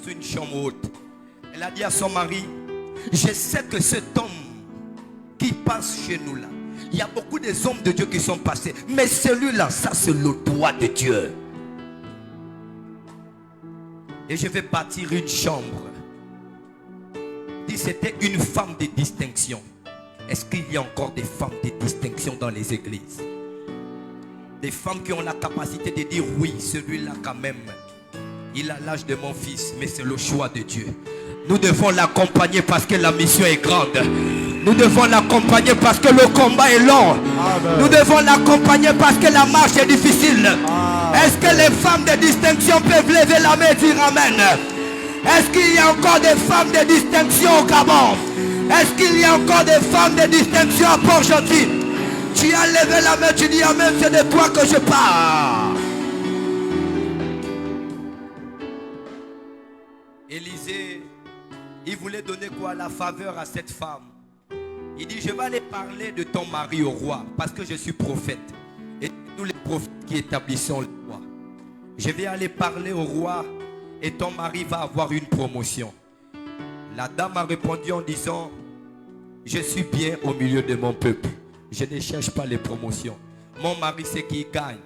une chambre haute. Elle a dit à son mari, je sais que cet homme qui passe chez nous là, il y a beaucoup des hommes de Dieu qui sont passés, mais celui-là, ça c'est le doigt de Dieu. Et je vais bâtir une chambre. Dit c'était une femme de distinction. Est-ce qu'il y a encore des femmes de distinction dans les églises? Des femmes qui ont la capacité de dire oui, celui-là quand même, il a l'âge de mon fils, mais c'est le choix de Dieu. Nous devons l'accompagner parce que la mission est grande. Nous devons l'accompagner parce que le combat est long. Amen. Nous devons l'accompagner parce que la marche est difficile. Est-ce que les femmes de distinction peuvent lever la main et dire Amen? Est-ce qu'il y a encore des femmes de distinction au Gabon? Est-ce qu'il y a encore des femmes de distinction à Port-Gentil? Tu as levé la main, tu dis Amen, c'est de toi que je parle. Élisée, il voulait donner quoi? La faveur à cette femme. Il dit, je vais aller parler de ton mari au roi, parce que je suis prophète. Et nous les prophètes qui établissons le roi. Je vais aller parler au roi et ton mari va avoir une promotion. La dame a répondu en disant, je suis bien au milieu de mon peuple. Je ne cherche pas les promotions. Mon mari, c'est qui gagne.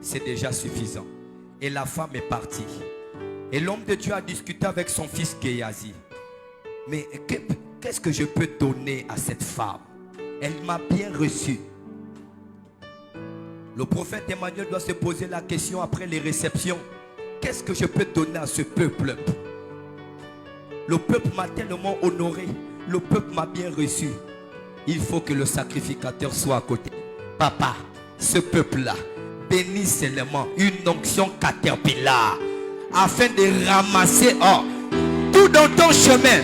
C'est déjà suffisant. Et la femme est partie. Et l'homme de Dieu a discuté avec son fils Géasi. Mais qu'est-ce que je peux donner à cette femme? Elle m'a bien reçu. Le prophète Emmanuel doit se poser la question après les réceptions. Qu'est-ce que je peux donner à ce peuple? Le peuple m'a tellement honoré. Le peuple m'a bien reçu. Il faut que le sacrificateur soit à côté. Papa, ce peuple-là, bénis seulement une onction caterpillar afin de ramasser tout dans ton chemin,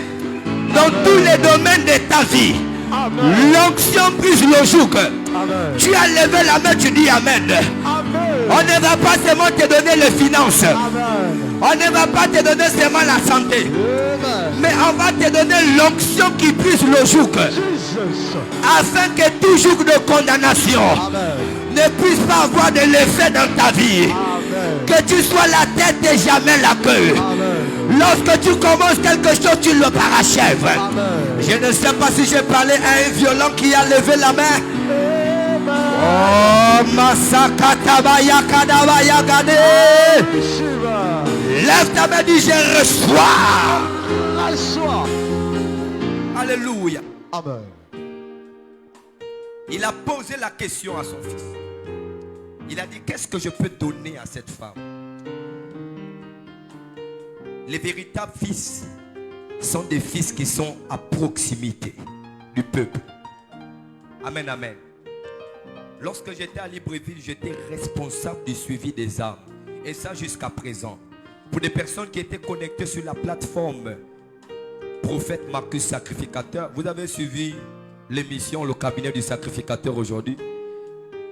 dans tous les domaines de ta vie. L'onction brise le joug. Tu as levé la main, tu dis Amen. On ne va pas seulement te donner les finances. On ne va pas te donner seulement la santé. Mais on va te donner l'onction qui brise le joug. Afin que tout joug de condamnation ne puisse pas avoir de l'effet dans ta vie. Que tu sois la tête et jamais la queue. Lorsque tu commences quelque chose, tu le parachèves. Je ne sais pas si j'ai parlé à un violent qui a levé la main. Oh, Masakatabaya Kadabaya Gade. Lève ta main, dis je reçois. Alléluia. Amen. Il a posé la question à son fils. Il a dit, qu'est-ce que je peux donner à cette femme? Les véritables fils sont des fils qui sont à proximité du peuple. Amen, amen. Lorsque j'étais à Libreville, j'étais responsable du suivi des âmes. Et ça jusqu'à présent. Pour des personnes qui étaient connectées sur la plateforme Prophète Marcus Sacrificateur, vous avez suivi l'émission Le Cabinet du Sacrificateur aujourd'hui,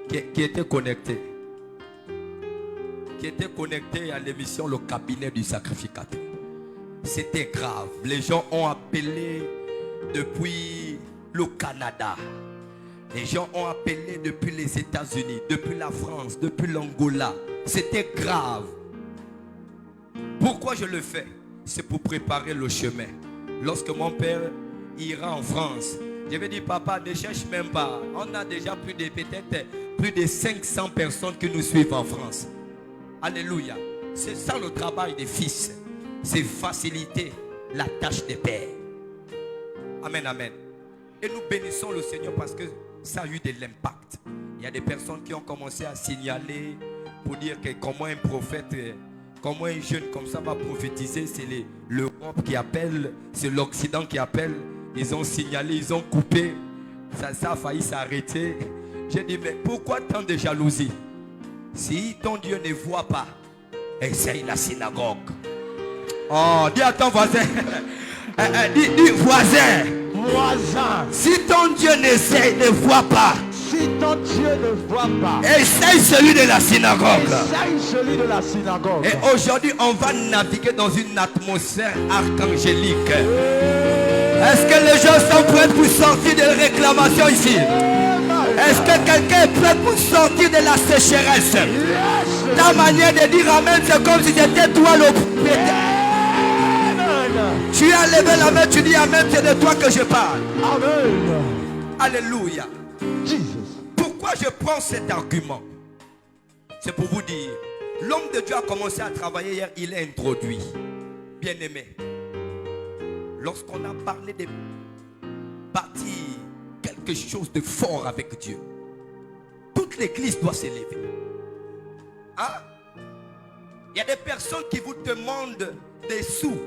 qui était connecté. Qui était connecté à l'émission Le Cabinet du Sacrificateur. C'était grave. Les gens ont appelé depuis le Canada. Les gens ont appelé depuis les États-Unis, depuis la France, depuis l'Angola. C'était grave. Pourquoi je le fais? C'est pour préparer le chemin. Lorsque mon père ira en France, je vais dire, papa, ne cherche même pas. On a déjà peut-être plus de 500 personnes qui nous suivent en France. Alléluia. C'est ça le travail des fils. C'est faciliter la tâche des pères. Amen, amen. Et nous bénissons le Seigneur parce que ça a eu de l'impact. Il y a des personnes qui ont commencé à signaler pour dire que comment un prophète, comment un jeune comme ça va prophétiser. C'est l'Europe qui appelle, c'est l'Occident qui appelle. Ils ont signalé, ils ont coupé. Ça a failli s'arrêter. J'ai dit, mais pourquoi tant de jalousie? Si ton Dieu ne voit pas, essaye la synagogue. Oh, dis à ton voisin. Dis voisin. Voisin. Si ton Dieu ne voit pas, si ton Dieu ne voit pas, essaye celui de la synagogue. Essaye celui de la synagogue. Et aujourd'hui, on va naviguer dans une atmosphère archangélique. Est-ce que les gens sont prêts pour sortir de réclamations ici? Est-ce que quelqu'un est prêt pour sortir de la sécheresse? Ta manière de dire Amen, c'est comme si c'était toi le propriétaire. Tu as levé la main, tu dis Amen, c'est de toi que je parle. Amen. Alléluia. Jesus. Pourquoi je prends cet argument? C'est pour vous dire, l'homme de Dieu a commencé à travailler hier, il est introduit. Bien-aimé, lorsqu'on a parlé de bâtir quelque chose de fort avec Dieu, toute l'église doit s'élever. Hein? Il y a des personnes qui vous demandent des sous,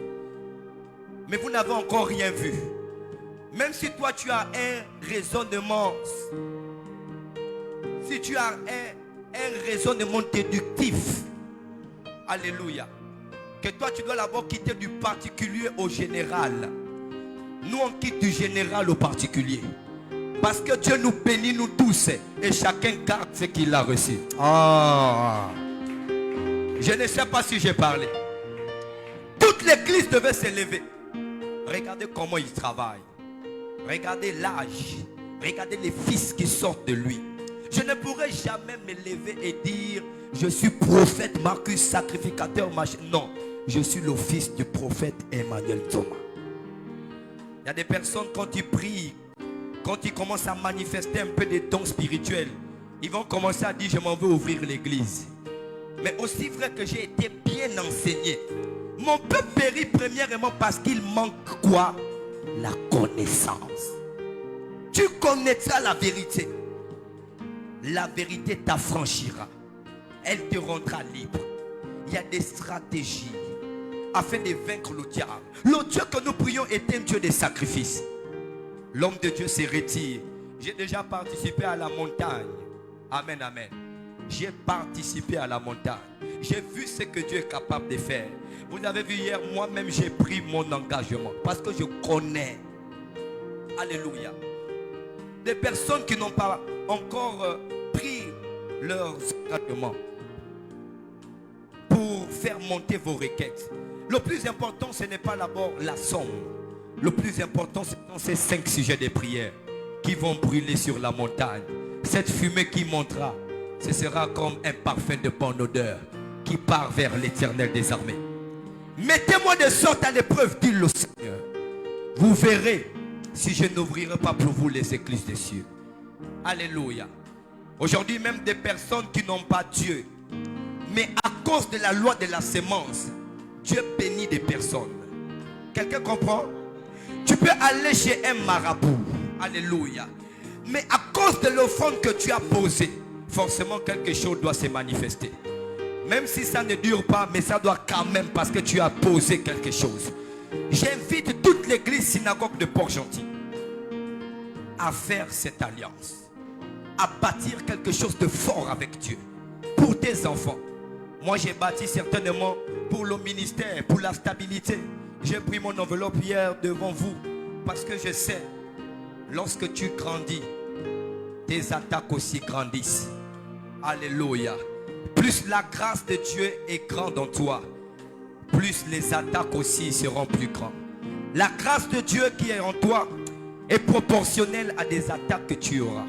mais vous n'avez encore rien vu. Même si toi tu as un raisonnement, si tu as un raisonnement déductif, alléluia, que toi tu dois d'abord quitter du particulier au général. Nous on quitte du général au particulier. Parce que Dieu nous bénit nous tous et chacun garde ce qu'il a reçu. Je ne sais pas si j'ai parlé. Toute l'église devait s'élever. Regardez comment il travaille. Regardez l'âge. Regardez les fils qui sortent de lui. Je ne pourrai jamais me lever et dire je suis prophète Marcus, sacrificateur, machin. Non, je suis le fils du prophète Emmanuel Thomas. Il y a des personnes quand ils prient, quand ils commencent à manifester un peu des dons spirituels, ils vont commencer à dire je m'en veux ouvrir l'église. Mais aussi vrai que j'ai été bien enseigné, mon peuple périt premièrement parce qu'il manque quoi? La connaissance. Tu connaîtras la vérité. La vérité t'affranchira. Elle te rendra libre. Il y a des stratégies afin de vaincre le diable. Le Dieu que nous prions est un Dieu de sacrifice. L'homme de Dieu se retire. J'ai déjà participé à la montagne. Amen, amen. J'ai participé à la montagne. J'ai vu ce que Dieu est capable de faire. Vous avez vu hier, moi-même j'ai pris mon engagement. Parce que je connais. Alléluia. Des personnes qui n'ont pas encore pris leurs engagements pour faire monter vos requêtes. Le plus important, ce n'est pas d'abord la somme. Le plus important, ce sont ces 5 sujets de prière qui vont brûler sur la montagne. Cette fumée qui montera, ce sera comme un parfum de bonne odeur qui part vers l'Éternel des armées. Mettez-moi de sorte à l'épreuve, dit le Seigneur. Vous verrez si je n'ouvrirai pas pour vous les écluses des cieux. Alléluia. Aujourd'hui, même des personnes qui n'ont pas Dieu, mais à cause de la loi de la sémence, Dieu bénit des personnes. Quelqu'un comprend? Tu peux aller chez un marabout. Alléluia. Mais à cause de l'offrande que tu as posée, forcément quelque chose doit se manifester. Même si ça ne dure pas, mais ça doit quand même parce que tu as posé quelque chose. J'invite toute l'église synagogue de Port-Gentil à faire cette alliance, à bâtir quelque chose de fort avec Dieu pour tes enfants. Moi j'ai bâti certainement pour le ministère, pour la stabilité. J'ai pris mon enveloppe hier devant vous parce que je sais, lorsque tu grandis, tes attaques aussi grandissent. Alléluia. Plus la grâce de Dieu est grande en toi, plus les attaques aussi seront plus grandes. La grâce de Dieu qui est en toi est proportionnelle à des attaques que tu auras.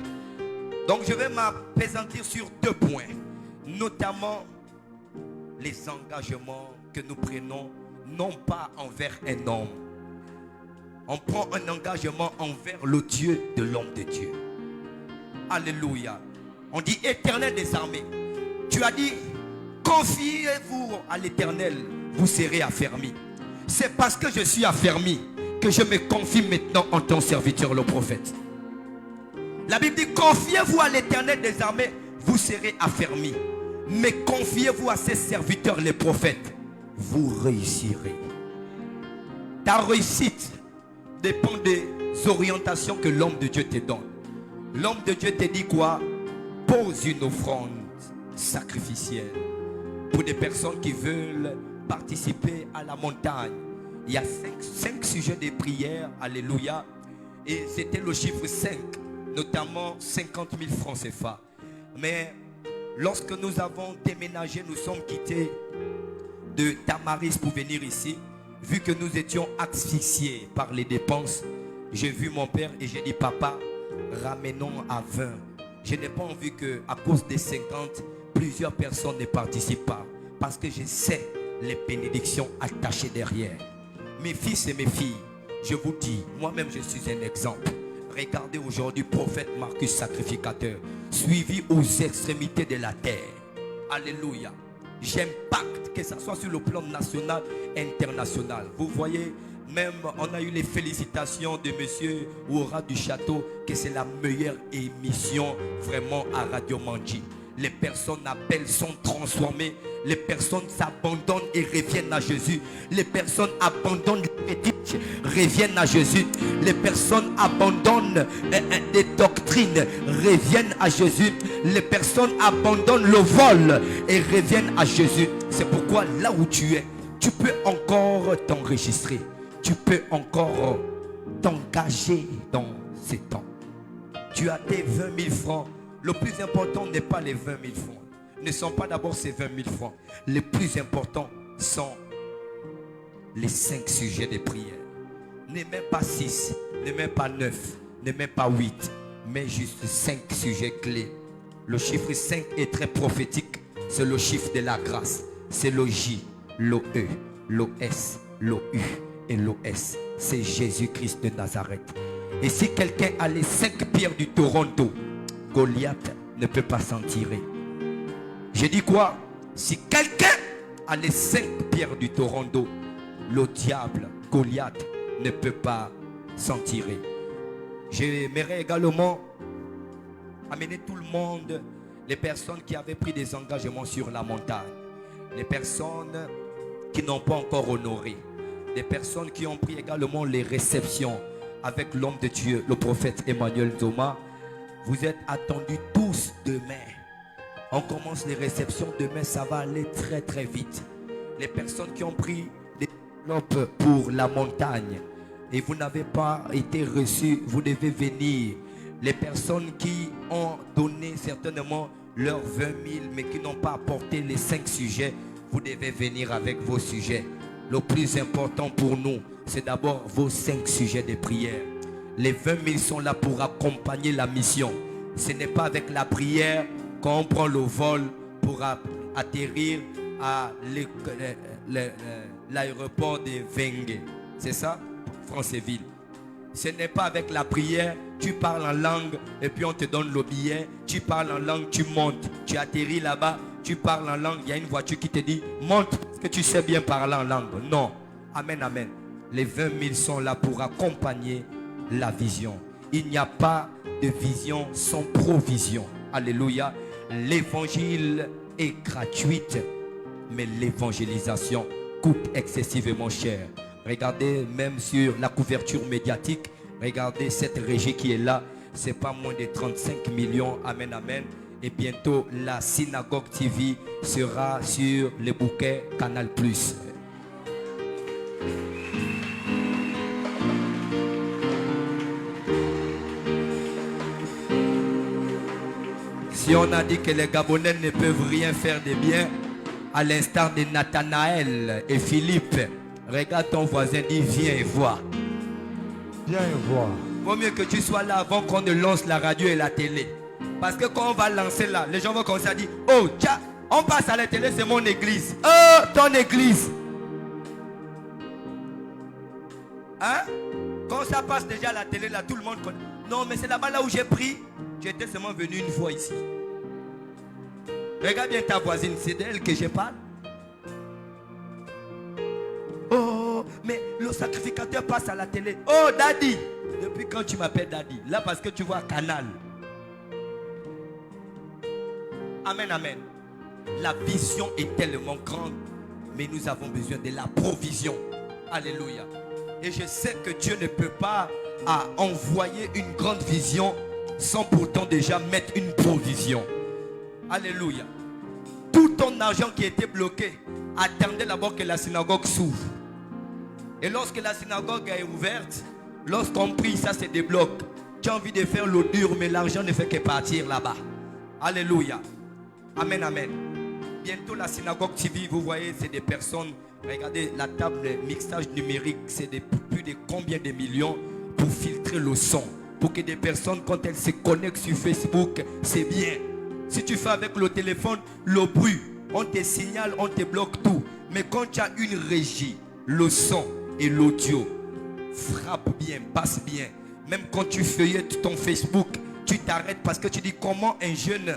Donc je vais m'appesantir sur 2 points, notamment les engagements que nous prenons, non pas envers un homme. On prend un engagement envers le Dieu de l'homme de Dieu. Alléluia. On dit Éternel des armées. Tu as dit, confiez-vous à l'Éternel, vous serez affermis. C'est parce que je suis affermi que je me confie maintenant en ton serviteur le prophète. La Bible dit, confiez-vous à l'Éternel des armées, vous serez affermis. Mais confiez-vous à ses serviteurs les prophètes, vous réussirez. Ta réussite dépend des orientations que l'homme de Dieu te donne. L'homme de Dieu te dit quoi? Pose une offrande sacrificielle. Pour des personnes qui veulent participer à la montagne, il y a 5 sujets de prière. Alléluia. Et c'était le chiffre 5, notamment 50 000 francs CFA. Mais lorsque nous avons déménagé, nous sommes quittés de Tamaris pour venir ici. Vu que nous étions asphyxiés par les dépenses, j'ai vu mon père et j'ai dit, papa, ramenons à 20. Je n'ai pas envie qu'à cause des 50, plusieurs personnes ne participent pas. Parce que je sais les bénédictions attachées derrière. Mes fils et mes filles, je vous dis, moi-même je suis un exemple. Regardez aujourd'hui prophète Marcus sacrificateur, suivi aux extrémités de la terre. Alléluia. J'impacte, que ce soit sur le plan national, international. Vous voyez, même on a eu les félicitations de monsieur Oura du Château, que c'est la meilleure émission vraiment à Radio Mandi. Les personnes appellent, sont transformées. Les personnes s'abandonnent et reviennent à Jésus. Les personnes abandonnent les éthiques, reviennent à Jésus. Les personnes abandonnent des doctrines, reviennent à Jésus. Les personnes abandonnent le vol et reviennent à Jésus. C'est pourquoi là où tu es, tu peux encore t'enregistrer. Tu peux encore t'engager dans ces temps. Tu as tes 20 000 francs. Le plus important n'est pas les 20 000 francs. Ne sont pas d'abord ces 20 000 francs. Les plus importants sont les 5 sujets de prière. Ne mets pas 6, ne mets pas 9, ne mets pas 8, mais juste 5 sujets clés. Le chiffre 5 est très prophétique. C'est le chiffre de la grâce. C'est le J, le E, le S, le U et le S. C'est Jésus-Christ de Nazareth. Et si quelqu'un a les 5 pierres du Toronto, Goliath ne peut pas s'en tirer. J'ai dit quoi? Si quelqu'un a les 5 pierres du Toronto, le diable, Goliath, ne peut pas s'en tirer. J'aimerais également amener tout le monde, les personnes qui avaient pris des engagements sur la montagne, les personnes qui n'ont pas encore honoré, les personnes qui ont pris également les réceptions avec l'homme de Dieu, le prophète Emmanuel Thomas. Vous êtes attendus tous demain. On commence les réceptions demain, ça va aller très très vite. Les personnes qui ont pris des enveloppes pour la montagne et vous n'avez pas été reçus, vous devez venir. Les personnes qui ont donné certainement leurs 20 000 mais qui n'ont pas apporté les 5 sujets, vous devez venir avec vos sujets. Le plus important pour nous, c'est d'abord vos 5 sujets de prière. Les 20 000 sont là pour accompagner la mission. Ce n'est pas avec la prière qu'on prend le vol pour atterrir à l'aéroport de Vengue. C'est ça, Franceville. Ce n'est pas avec la prière, tu parles en langue et puis on te donne le billet. Tu parles en langue, tu montes. Tu atterris là-bas, tu parles en langue. Il y a une voiture qui te dit, monte parce que tu sais bien parler en langue. Non. Amen, amen. Les 20 000 sont là pour accompagner la vision. Il n'y a pas de vision sans provision. Alléluia. L'évangile est gratuite, mais l'évangélisation coûte excessivement cher. Regardez même sur la couverture médiatique, regardez cette régie qui est là, c'est pas moins de 35 millions. Amen, amen. Et bientôt la synagogue TV sera sur les bouquets Canal+. Si on a dit que les Gabonais ne peuvent rien faire de bien, à l'instar de Nathanaël et Philippe, regarde ton voisin, dis viens et vois. Viens et vois. Vaut mieux que tu sois là avant qu'on ne lance la radio et la télé. Parce que quand on va lancer là, les gens vont commencer à dire, oh tiens, on passe à la télé, c'est mon église. Oh, ton église. Hein? Quand ça passe déjà à la télé, là, tout le monde connaît. Non, mais c'est là-bas là où j'ai pris. J'étais seulement venu une fois ici. Regarde bien ta voisine, c'est d'elle que je parle. Oh, mais le sacrificateur passe à la télé. Oh, daddy. Depuis quand tu m'appelles daddy? Là, parce que tu vois Canal. Amen, amen. La vision est tellement grande, mais nous avons besoin de la provision. Alléluia. Et je sais que Dieu ne peut pas envoyer une grande vision sans pourtant déjà mettre une provision. Alléluia. Tout ton argent qui était bloqué attendait d'abord que la synagogue s'ouvre. Et lorsque la synagogue est ouverte, lorsqu'on prie, ça se débloque. Tu as envie de faire l'eau dure, mais l'argent ne fait que partir là-bas. Alléluia. Amen, amen. Bientôt la synagogue TV, vous voyez, c'est des personnes. Regardez la table de mixage numérique, c'est plus de combien de millions pour filtrer le son. Pour que des personnes, quand elles se connectent sur Facebook, c'est bien. Si tu fais avec le téléphone, le bruit, on te signale, on te bloque tout. Mais quand tu as une régie, le son et l'audio frappe bien, passe bien. Même quand tu feuillettes ton Facebook, tu t'arrêtes parce que tu dis comment un jeune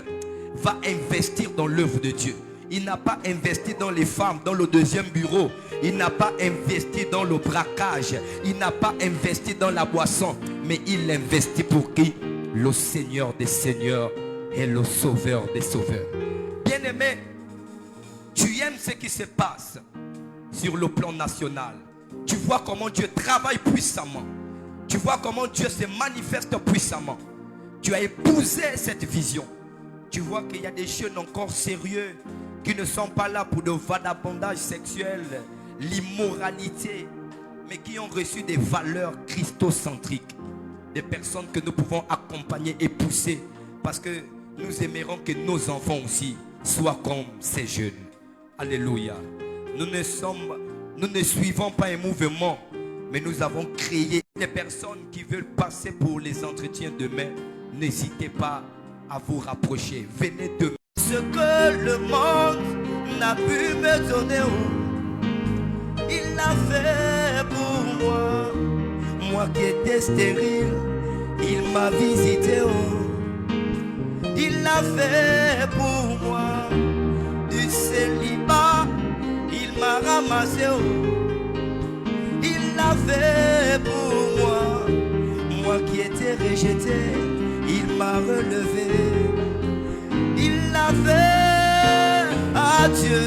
va investir dans l'œuvre de Dieu. Il n'a pas investi dans les femmes, dans le deuxième bureau. Il n'a pas investi dans le braquage. Il n'a pas investi dans la boisson. Mais il investit pour qui? Le Seigneur des Seigneurs et le Sauveur des Sauveurs. Bien-aimé, tu aimes ce qui se passe sur le plan national. Tu vois comment Dieu travaille puissamment. Tu vois comment Dieu se manifeste puissamment. Tu as épousé cette vision. Tu vois qu'il y a des jeunes encore sérieux qui ne sont pas là pour le vagabondage sexuel, l'immoralité, mais qui ont reçu des valeurs christocentriques. Des personnes que nous pouvons accompagner et pousser parce que nous aimerons que nos enfants aussi soient comme ces jeunes. Alléluia. Nous ne suivons pas un mouvement, mais nous avons créé des personnes qui veulent passer pour les entretiens demain. N'hésitez pas à vous rapprocher. Venez demain. Ce que le monde n'a pu me donner, il l'a fait pour moi. Moi qui étais stérile, il m'a visité. Il l'a fait pour moi. Du célibat, il m'a ramassé. Il l'a fait pour moi. Moi qui étais rejeté, il m'a relevé. Il l'a fait à Dieu.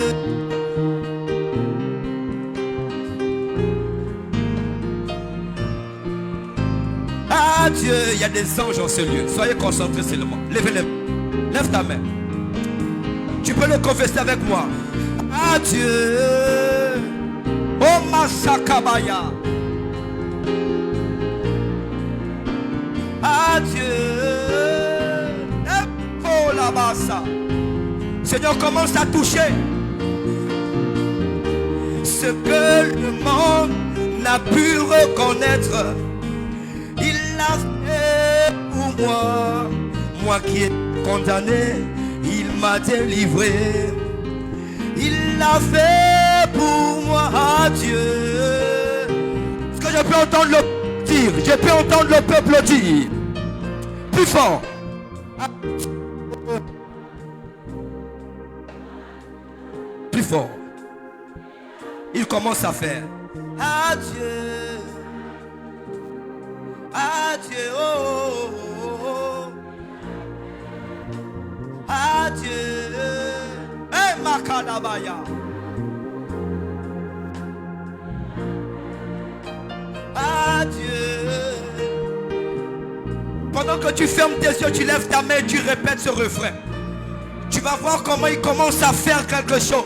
À Dieu, il y a des anges en ce lieu. Soyez concentrés seulement. Lève-les. Lève ta main. Tu peux le confesser avec moi. À Dieu. Oh Masakabaya. À Dieu. Oh la bassa. Seigneur, commence à toucher ce que le monde n'a pu reconnaître. Il l'a fait pour moi. Moi qui ai condamné, il m'a délivré. Il l'a fait pour moi, Dieu. Est-ce que je peux entendre le dire? Je peux entendre le peuple dire. Plus fort. Plus fort. Il commence à faire. Adieu. Adieu. Oh, oh, oh. Adieu. Eh, Makalabaya. Adieu. Pendant que tu fermes tes yeux, tu lèves ta main et tu répètes ce refrain. Tu vas voir comment il commence à faire quelque chose.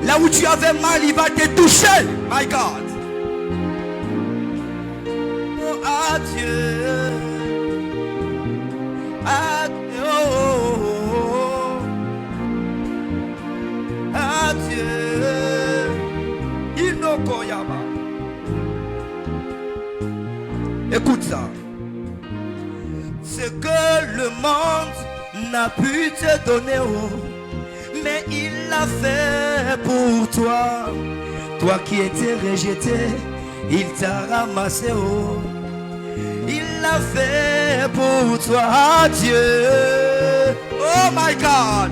Là où tu avais mal, il va te toucher. My God. Oh, adieu. Adieu. Oh, oh, oh. Adieu. Inokoyama. Écoute ça. Ce que le monde n'a pu te donner, oh, mais il l'a fait pour toi. Toi qui étais rejeté, il t'a ramassé, oh. Il l'a fait pour toi, Dieu. Oh my God.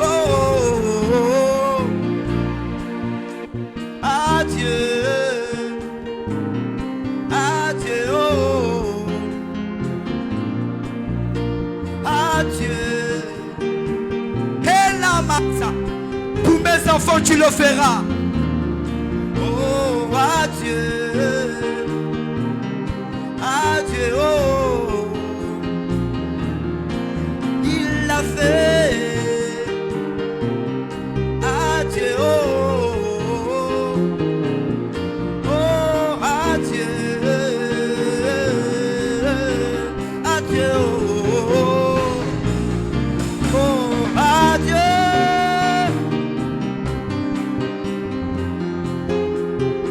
Oh, oh, oh, oh. Adieu. Adieu. Oh. Adieu. Et la matin, pour mes enfants, tu le feras. Oh, adieu. Adieu. Oh. Il l'a fait. Adieu. Oh. Oh, adieu. Adieu. Oh, adieu.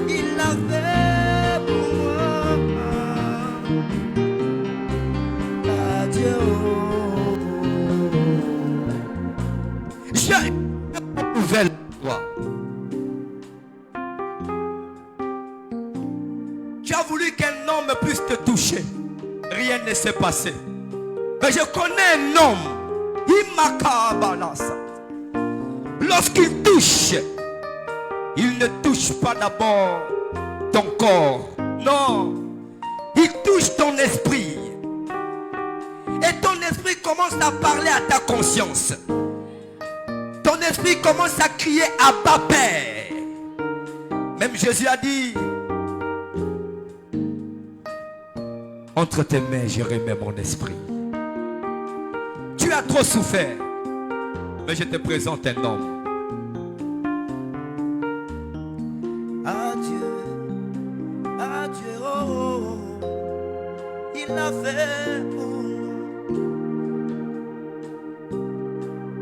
Il l'a fait pour moi. Adieu. Tu as voulu qu'un homme puisse te toucher. Rien ne s'est passé. Mais je connais un homme. Imakabalasa. Lorsqu'il touche, il ne touche pas d'abord ton corps. Non. Il touche ton esprit. Et ton esprit commence à parler à ta conscience. Ton esprit commence à crier Abba Père. Même Jésus a dit, entre tes mains, je remets mon esprit. Tu as trop souffert. Mais je te présente un homme. Adieu, adieu, oh, oh, oh. Il l'a fait pour moi.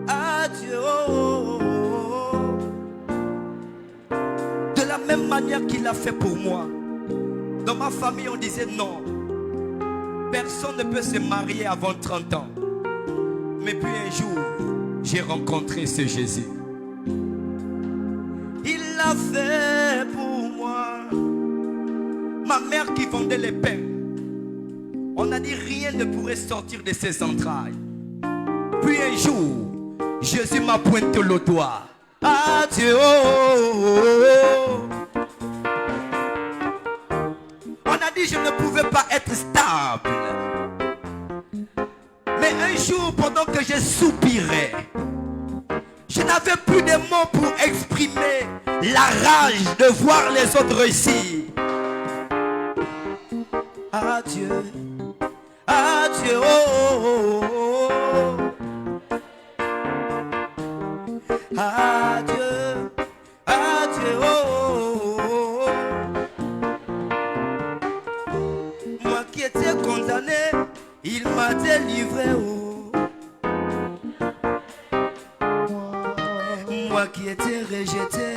Adieu, oh, oh, oh. De la même manière qu'il l'a fait pour moi. Dans ma famille, on disait non. Personne ne peut se marier avant 30 ans. Mais puis un jour, j'ai rencontré ce Jésus. Il l'a fait pour moi. Ma mère qui vendait les pains, on a dit rien ne pourrait sortir de ses entrailles. Puis un jour, Jésus m'a pointé le doigt. Adieu. On a dit je ne pouvais pas être stable. Mais un jour, pendant que je soupirais, je n'avais plus de mots pour exprimer la rage de voir les autres réussir. Adieu, adieu, oh, oh, oh. Adieu, adieu, oh, oh, oh. Moi qui étais condamné, il m'a délivré, oh. Moi qui étais rejeté,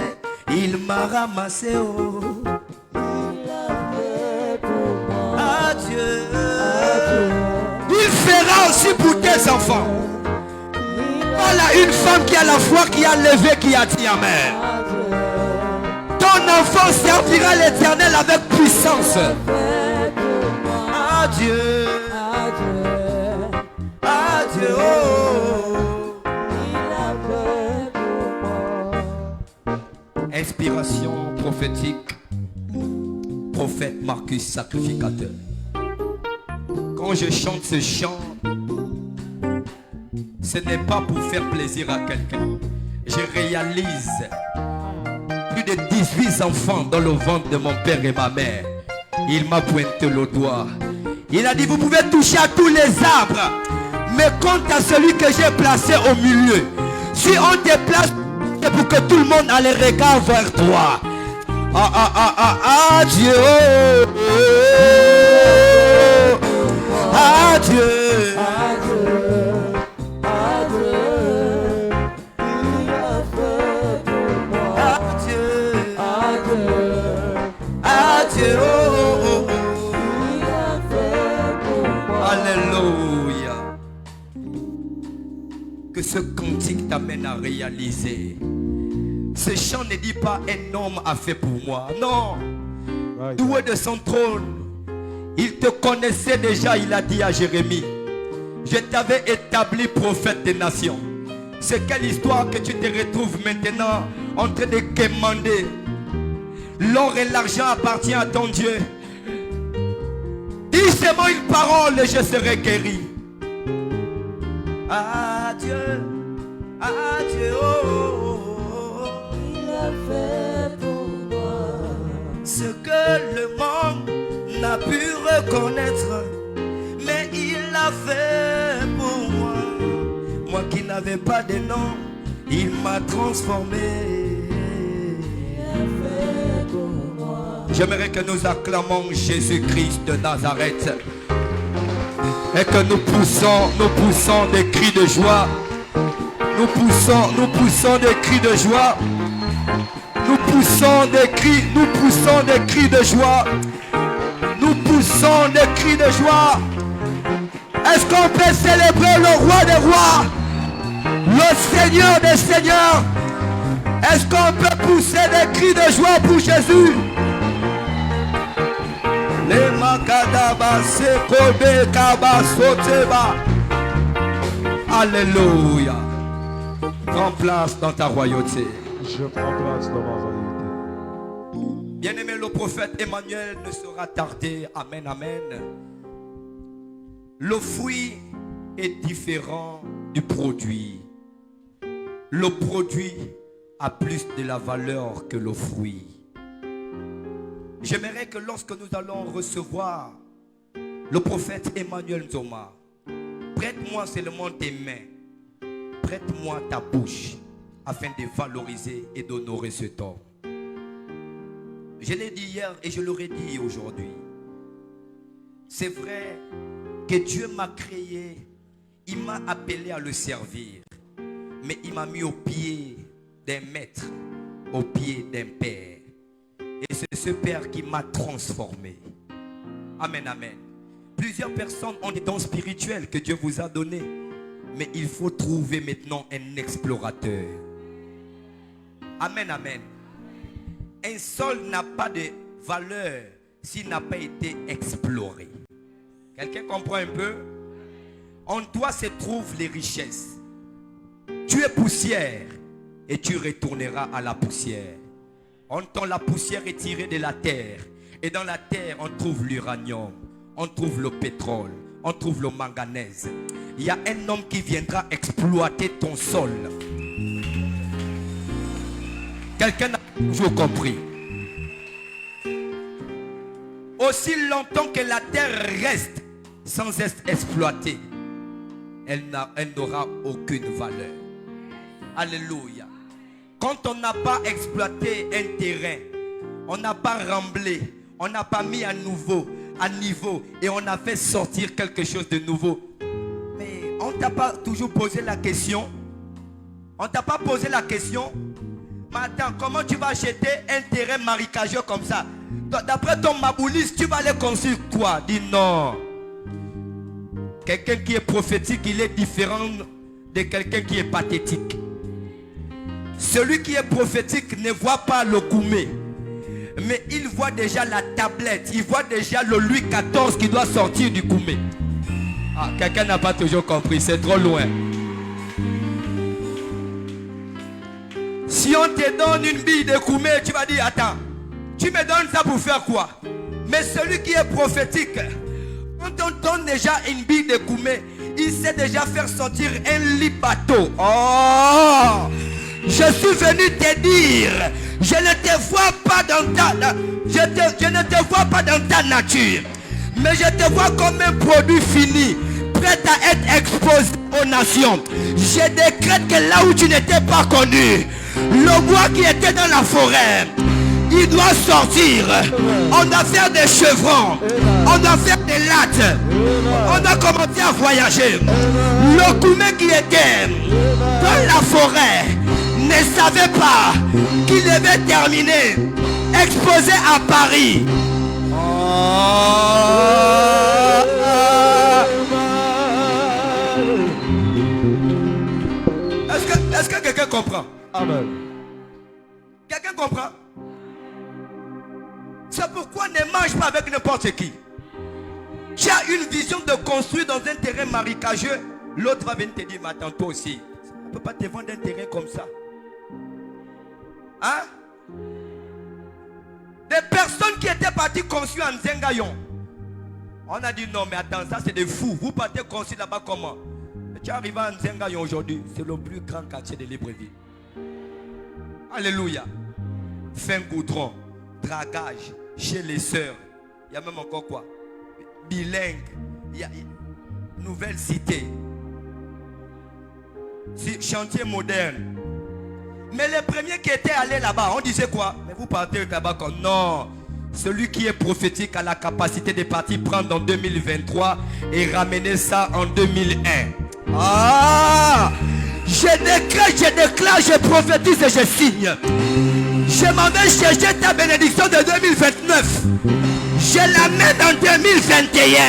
il m'a ramassé, oh. Adieu. Il fera aussi pour tes enfants. Voilà une femme qui a la foi, qui a levé, qui a dit Amen. Ton enfant servira l'Éternel avec puissance. Adieu. Adieu. Inspiration prophétique. Prophète Marcus sacrificateur. Quand je chante ce chant, ce n'est pas pour faire plaisir à quelqu'un. Je réalise plus de 18 enfants dans le ventre de mon père et ma mère. Il m'a pointé le doigt. Il a dit, vous pouvez toucher à tous les arbres, mais quant à celui que j'ai placé au milieu, si on te place, c'est pour que tout le monde a les regards vers toi. Adieu. Adieu. Adieu. Alléluia. Que ce cantique t'amène à réaliser. Ce chant ne dit pas un homme a fait pour moi. Non. Doué de son trône. Il te connaissait déjà, il a dit à Jérémie. Je t'avais établi prophète des nations. C'est quelle histoire que tu te retrouves maintenant en train de quémander. L'or et l'argent appartiennent à ton Dieu. Dis seulement une parole et je serai guéri. Adieu. Adieu. Il a fait pour moi ce que le monde n'a pu reconnaître, mais il l'a fait pour moi. Moi qui n'avais pas de nom, il m'a transformé. J'aimerais que nous acclamons Jésus-Christ de Nazareth et que nous poussons des cris de joie. Nous poussons des cris de joie. Nous poussons des cris de joie. Nous poussons des cris de joie. Est-ce qu'on peut célébrer le roi des rois, le Seigneur des seigneurs? Est-ce qu'on peut pousser des cris de joie pour Jésus? Alléluia. Prends place dans ta royauté. Je prends place dans ma royauté. Bien-aimé, le prophète Emmanuel ne sera tardé. Amen, amen. Le fruit est différent du produit. Le produit a plus de la valeur que le fruit. J'aimerais que lorsque nous allons recevoir le prophète Emmanuel Nzoma, prête-moi seulement tes mains, prête-moi ta bouche, afin de valoriser et d'honorer cet homme. Je l'ai dit hier et je l'aurais dit aujourd'hui. C'est vrai que Dieu m'a créé, il m'a appelé à le servir, mais il m'a mis au pied d'un maître, au pied d'un père. Et c'est ce père qui m'a transformé. Amen, amen. Plusieurs personnes ont des dons spirituels que Dieu vous a donnés, mais il faut trouver maintenant un explorateur. Amen, amen. Un sol n'a pas de valeur s'il n'a pas été exploré. Quelqu'un comprend un peu? En toi se trouvent les richesses. Tu es poussière et tu retourneras à la poussière. En temps, la poussière est tirée de la terre. Et dans la terre, on trouve l'uranium, on trouve le pétrole, on trouve le manganèse. Il y a un homme qui viendra exploiter ton sol. Quelqu'un a toujours compris. Aussi longtemps que la terre reste sans être exploitée, elle n'aura aucune valeur. Alléluia. Quand on n'a pas exploité un terrain, on n'a pas remblé, on n'a pas mis à niveau et on a fait sortir quelque chose de nouveau. Mais on ne t'a pas toujours posé la question. On ne t'a pas posé la question. Mais attends, comment tu vas acheter un terrain marécageux comme ça? D'après ton maboulis, tu vas aller construire quoi? Dis non. Quelqu'un qui est prophétique, il est différent de quelqu'un qui est pathétique. Celui qui est prophétique ne voit pas le gourmet, mais il voit déjà la tablette, il voit déjà le Louis XIV qui doit sortir du gourmet. Ah, quelqu'un n'a pas toujours compris, c'est trop loin. Si on te donne une bille de gourmet, tu vas dire, attends, tu me donnes ça pour faire quoi? Mais celui qui est prophétique, quand on donne déjà une bille de gourmet, il sait déjà faire sortir un lit bateau. Oh! Je suis venu te dire, je ne te vois pas dans je ne te vois pas dans ta nature, mais je te vois comme un produit fini, prêt à être exposé aux nations. Je décrète que là où tu n'étais pas connu, le bois qui était dans la forêt, il doit sortir. On doit faire des chevrons, on doit faire des lattes, on doit commencer à voyager. Le gourmet qui était dans la forêt ne savait pas qu'il devait terminer exposé à Paris. Est-ce que quelqu'un comprend? Amen. Quelqu'un comprend? C'est pourquoi ne mange pas avec n'importe qui. Tu as une vision de construire dans un terrain marécageux. L'autre va venir te dire, mais attends, toi aussi, on ne peut pas te vendre un terrain comme ça. Hein? Des personnes qui étaient parties construire en Zengayon. On a dit non, mais attends, ça c'est des fous. Vous partez construire là-bas comment? Tu arrives en Zengayon aujourd'hui, c'est le plus grand quartier de Libreville. Alléluia. Fin goudron, dragage, chez les sœurs. Il y a même encore quoi? Bilingue. Il y a nouvelle cité. Chantier moderne. Mais les premiers qui étaient allés là-bas, on disait quoi? Mais vous partez là-bas comme non. Celui qui est prophétique a la capacité de partir prendre en 2023 et ramener ça en 2001. Ah! Je décrète, je déclare, je prophétise et je signe. Je m'en vais chercher ta bénédiction de 2029. Je l'amène en 2021.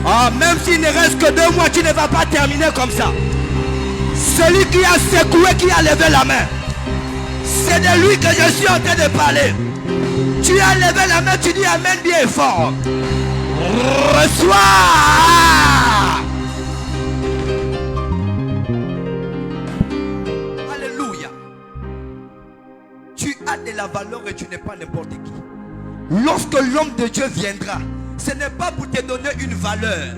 Ah, même s'il ne reste que 2 mois, tu ne vas pas terminer comme ça. Celui qui a secoué, qui a levé la main, c'est de lui que je suis en train de parler. Tu as levé la main, tu dis amen bien fort. Reçois. Alléluia. Tu as de la valeur et tu n'es pas n'importe qui. Lorsque l'homme de Dieu viendra, ce n'est pas pour te donner une valeur,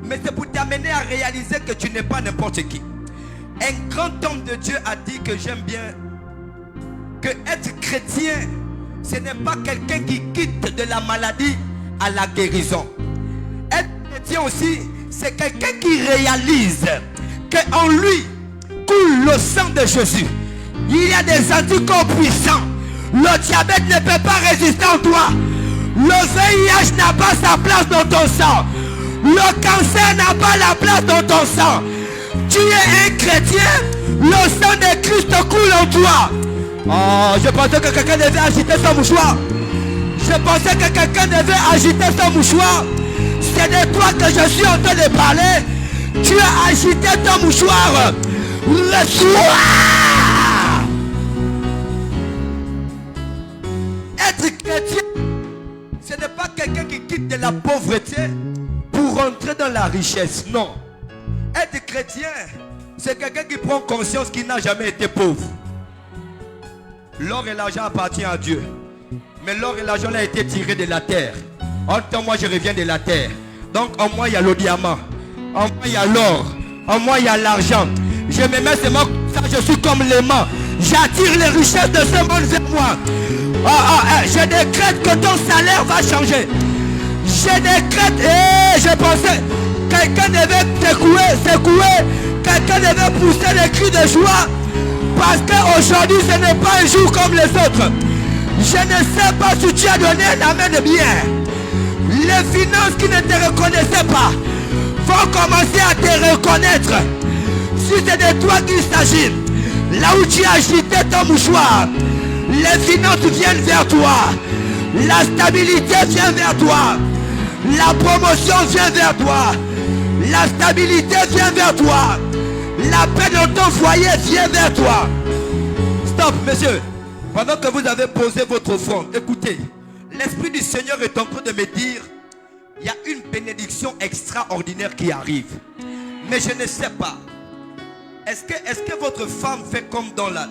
mais c'est pour t'amener à réaliser que tu n'es pas n'importe qui. Un grand homme de Dieu a dit que j'aime bien, que être chrétien, ce n'est pas quelqu'un qui quitte de la maladie à la guérison. Être chrétien aussi, c'est quelqu'un qui réalise qu'en lui coule le sang de Jésus. Il y a des anticorps puissants. Le diabète ne peut pas résister en toi. Le VIH n'a pas sa place dans ton sang. Le cancer n'a pas la place dans ton sang. Tu es un chrétien. Le sang de Christ coule en toi. Oh, je pensais que quelqu'un devait agiter son mouchoir. Je pensais que quelqu'un devait agiter son mouchoir. C'est de toi que je suis en train de parler. Tu as agité ton mouchoir. Reçois. Être chrétien, ce n'est pas quelqu'un qui quitte de la pauvreté pour rentrer dans la richesse. Non. Être chrétien, c'est quelqu'un qui prend conscience qu'il n'a jamais été pauvre. L'or et l'argent appartiennent à Dieu. Mais l'or et l'argent a été tiré de la terre. En temps, moi, je reviens de la terre. Donc, en moi, il y a le diamant. En moi, il y a l'or. En moi, il y a l'argent. Je me mets seulement comme ça, je suis comme l'aimant. J'attire les richesses de ce monde vers moi. Je décrète que ton salaire va changer. Je décrète, je pensais, quelqu'un devait secouer, quelqu'un devait pousser des cris de joie. Parce qu'aujourd'hui, ce n'est pas un jour comme les autres. Je ne sais pas si tu as donné la main de bien. Les finances qui ne te reconnaissaient pas vont commencer à te reconnaître. Si c'est de toi qu'il s'agit, là où tu as agité ton mouchoir, les finances viennent vers toi. La stabilité vient vers toi. La promotion vient vers toi. La stabilité vient vers toi. La paix dans ton foyer vient vers toi. Stop, monsieur. Pendant que vous avez posé votre offrande, écoutez. L'Esprit du Seigneur est en train de me dire, il y a une bénédiction extraordinaire qui arrive. Mais je ne sais pas. Est-ce que votre femme fait comme dans la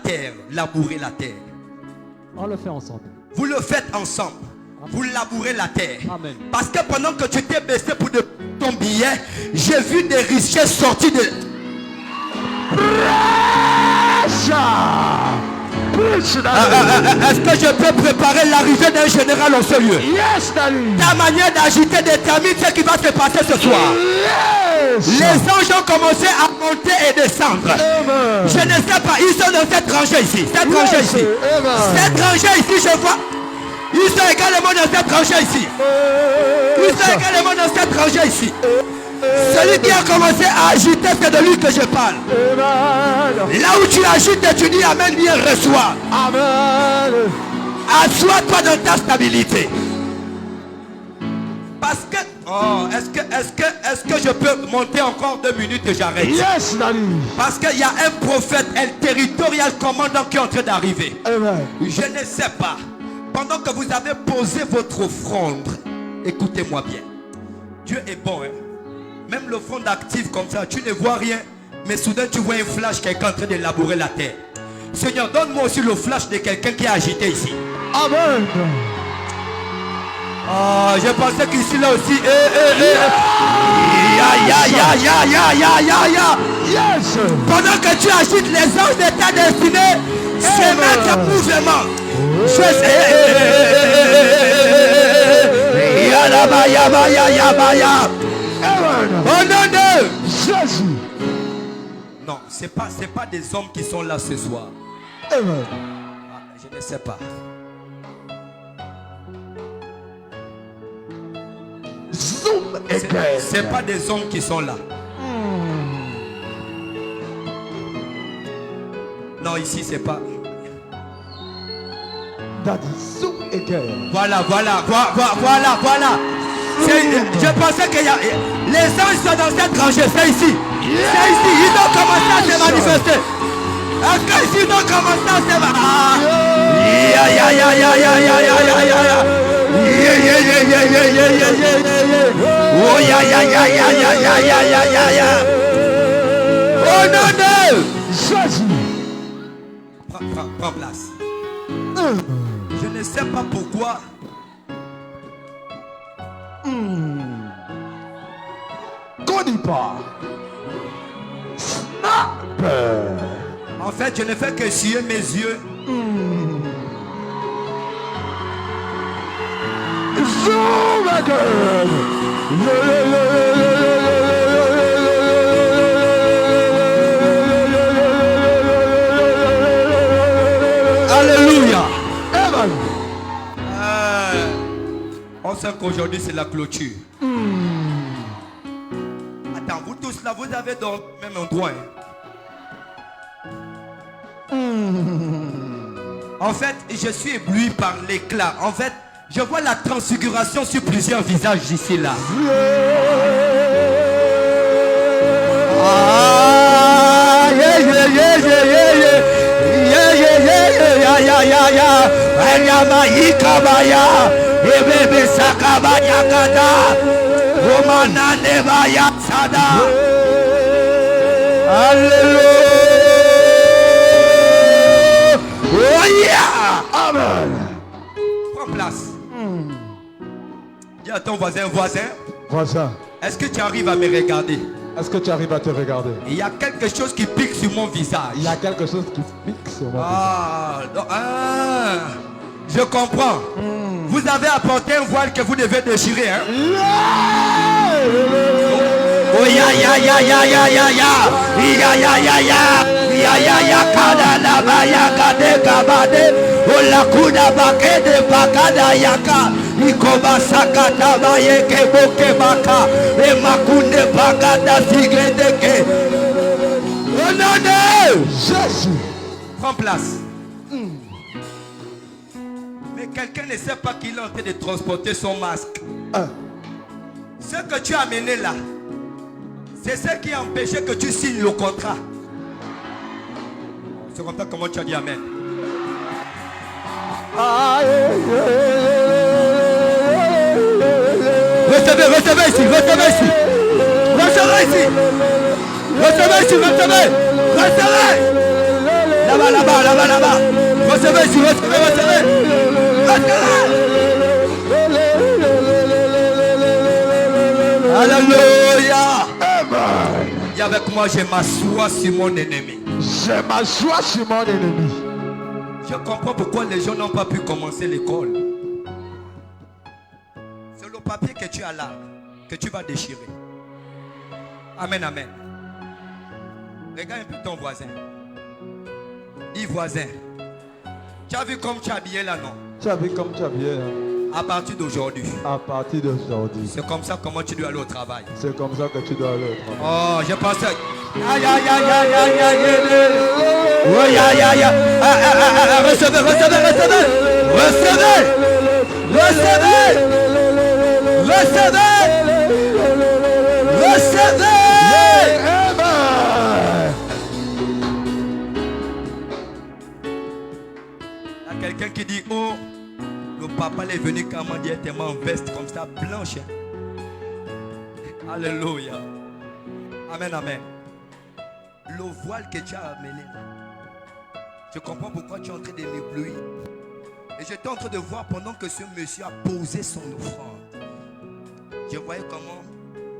terre, labourer la terre? On le fait ensemble. Vous le faites ensemble. Amen. Vous labourez la terre. Amen. Parce que pendant que tu t'es baissé pour ton billet, j'ai vu des richesses sortir de... Est-ce que je peux préparer l'arrivée d'un général en ce lieu? Yes, Daddy. Ta manière d'agiter détermine ce qui va se passer ce soir. Yes. Les anges ont commencé à monter et descendre. Amen. Je ne sais pas, ils sont dans cette rangée ici. Cette rangée ici. Cette rangée ici, je vois. Ils sont également dans cette rangée ici. Ils sont également dans cette rangée ici. Celui qui a commencé à agiter, c'est de lui que je parle. Amen. Là où tu agites et tu dis Amen, viens, reçois. Amen. Assois-toi dans ta stabilité. Parce que, est-ce que je peux monter encore 2 minutes et j'arrête? Yes, Daddy. Parce qu'il y a un prophète, un territorial commandant qui est en train d'arriver. Amen. Je ne sais pas. Pendant que vous avez posé votre offrande, écoutez-moi bien. Dieu est bon, hein? Même l'offrande active comme ça, tu ne vois rien, mais soudain tu vois un flash, quelqu'un en train de labourer la terre. Seigneur, donne-moi aussi le flash de quelqu'un qui est agité ici. Amen. Ah, je pensais qu'ici là aussi. Yes. Pendant que tu agites, les anges de ta destinée se mettent en mouvement. Oh non, non. Jésus. Non, c'est pas des hommes qui sont là ce soir. Amen. Ah, je ne sais pas. Zoom again. C'est pas des hommes qui sont là. Non, ici c'est pas. Daddy, zoom again. Voilà. Je pensais qu'il y a... Les anges sont dans cette rangée, c'est ici. C'est ici, ils ont commencé à se manifester. Est-ce que ils ont commencé à se manifester? Yeah, yeah, yeah, yeah, yeah, yeah, yeah, yeah, yeah. Oh, yeah, yeah, yeah, yeah, yeah, yeah, yeah, yeah, yeah, yeah. Oh, non, non. Jésus. Prends place. Je ne sais pas pourquoi. Conipa. Snapper. En fait, je ne fais que essuyer mes yeux. Zoom again. Alléluia. Amen. On sait qu'aujourd'hui c'est la clôture. Attends, vous tous là, vous avez dans le même endroit. En fait, je suis ébloui par l'éclat. En fait, je vois la transfiguration sur plusieurs visages ici là. Ah, yeah, yeah, yeah, yeah, yeah, yeah, yeah, yeah, yeah, yeah, yeah, yeah, yeah. Anyama ikabaya, ebebe sakabaya gada, omana nebaya sada. Alléluia. Oh yeah. Amen. Prends place. Dis à ton voisin, Voisin, est-ce que tu arrives à me regarder? est-ce que tu arrives à te regarder? Il y a quelque chose qui pique sur mon visage. Il y a quelque chose qui pique sur moi. Je comprends. Vous avez apporté un voile que vous devez déchirer. Hein? Oh ya ya ya ya ya ya ya ya ya ya ya ya ya kada la baya kade kabade ola kuda bakede bakada yaka ikoba sakata baye keboke baka e makunde bakada sigedeke. Oh non non. Jésus. Prends place. Mais quelqu'un ne sait pas qu'il est en train de transporter son masque. Ce que tu as amené là, c'est ce qui a empêché que tu signes le contrat. C'est comme ça comment tu as dit amen. Recevez ici, recevez ici. Recevez ici. Recevez ici, recevez. Là-bas, là-bas, là-bas, là-bas. Recevez ici, recevez. Alléluia. Amen. Et avec moi, je m'assois sur mon ennemi. Je m'assois sur mon ennemi. Je comprends pourquoi les gens n'ont pas pu commencer l'école. C'est le papier que tu as là, que tu vas déchirer. Amen, amen. Regarde un peu ton voisin. Dis voisin. Tu as vu comme tu es habillé là, non? Tu as vu comme tu as bien. À partir d'aujourd'hui. À partir d'aujourd'hui. C'est comme ça comment tu dois aller au travail. C'est comme ça que tu dois aller au travail. Oh, je pensais. Aïe, aïe, aïe, aïe, aïe, aïe, aïe. Oh, aïe, aïe, aïe. Recevez, recevez, recevez. Recevez. Recevez. Recevez. Recevez. Amen. Il y a quelqu'un qui dit, oh, le papa est venu comment directement en veste comme ça, blanche. Alléluia. Amen, amen. Le voile que tu as amené, je comprends pourquoi tu es en train de m'éblouir. Et j'étais en train de voir pendant que ce monsieur a posé son offrande. Je voyais comment,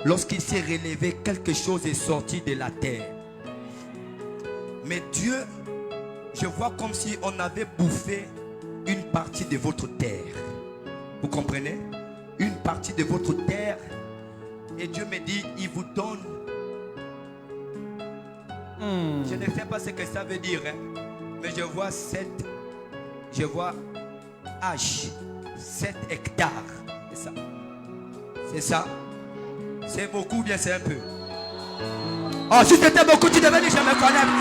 lorsqu'il s'est relevé, quelque chose est sorti de la terre. Mais Dieu, je vois comme si on avait bouffé une partie de votre terre. Vous comprenez? Une partie de votre terre. Et Dieu me dit, il vous donne. Je ne sais pas ce que ça veut dire. Hein? Mais je vois 7. Je vois H. 7 hectares. C'est ça. C'est ça. C'est beaucoup ou bien c'est un peu? Oh, si c'était beaucoup, tu devais dire, je me connecte.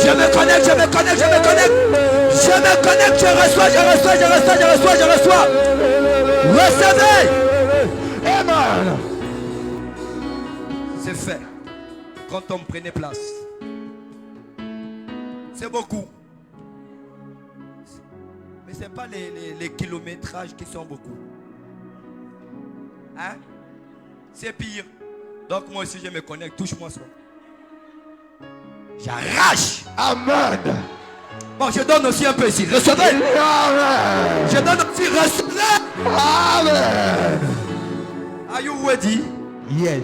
Je me connecte, je me connecte, je me connecte. Je me connecte, je reçois, je reçois, je reçois, je reçois, je reçois. Recevez. Amen. C'est fait. Quand on prenait place. C'est beaucoup. Mais ce n'est pas les kilométrages qui sont beaucoup. Hein? C'est pire. Donc moi aussi je me connecte. Touche-moi ça. J'arrache. Amen. Bon, je donne aussi un peu ici. Recevez. Amen. Je donne aussi. Recevez. Amen. Are you ready? Yes.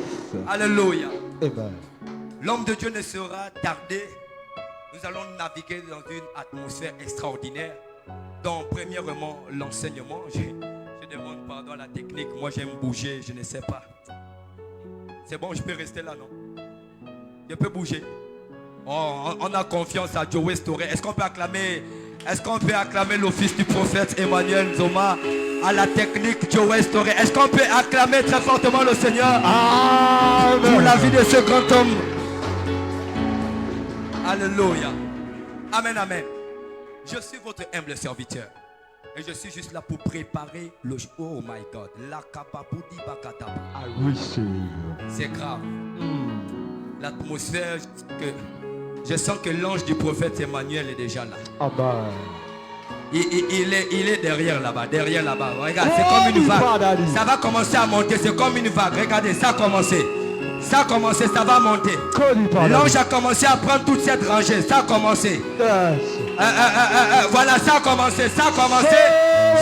Alléluia. Amen. L'homme de Dieu ne sera tardé. Nous allons naviguer dans une atmosphère extraordinaire. Donc, premièrement, l'enseignement. Je demande pardon à la technique. Moi, j'aime bouger. Je ne sais pas. C'est bon, je peux rester là, non? Je peux bouger. Oh, on a confiance à Joey Storé. Est-ce qu'on peut acclamer l'office du prophète Emmanuel Zoma à la technique Joey Storé? Est-ce qu'on peut acclamer très fortement le Seigneur Amen. pour la vie de ce grand homme? Alléluia. Amen, amen. Je suis votre humble serviteur. Et je suis juste là pour préparer le... Oh my God. La kapapoudi bakataba. I receive. C'est grave. L'atmosphère, je sens que l'ange du prophète Emmanuel est déjà là. Amen. Il est derrière là-bas, Regarde, c'est comme une vague. Ça va commencer à monter, c'est comme une vague. Regardez, ça a commencé. Ça a commencé, ça va monter. L'ange a commencé à prendre toute cette rangée. Ça a commencé. Yes. Voilà, ça a commencé, ça a commencé.